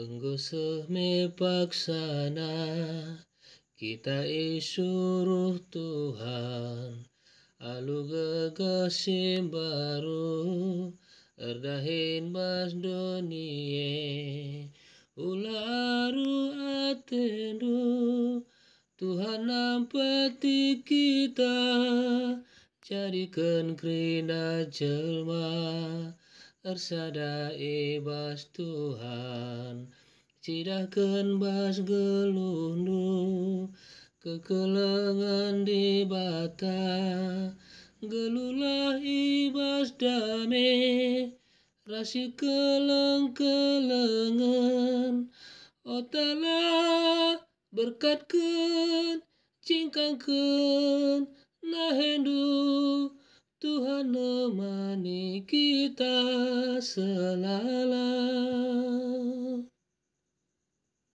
Engkau seme paksana, kita isuruh Tuhan. Alu gegasim baru, erdahin bas donie. Ularu atendu, Tuhan nampati kita, jadikan kerina jelma, ersada ibas Tuhan. Cidahkan bas gelundu, kekelengan di bata, gelulah ibas dame, rasi keleng-kelengan. Otalah berkatkan, cingkangkan, nahendu, Tuhan nemani kita selala.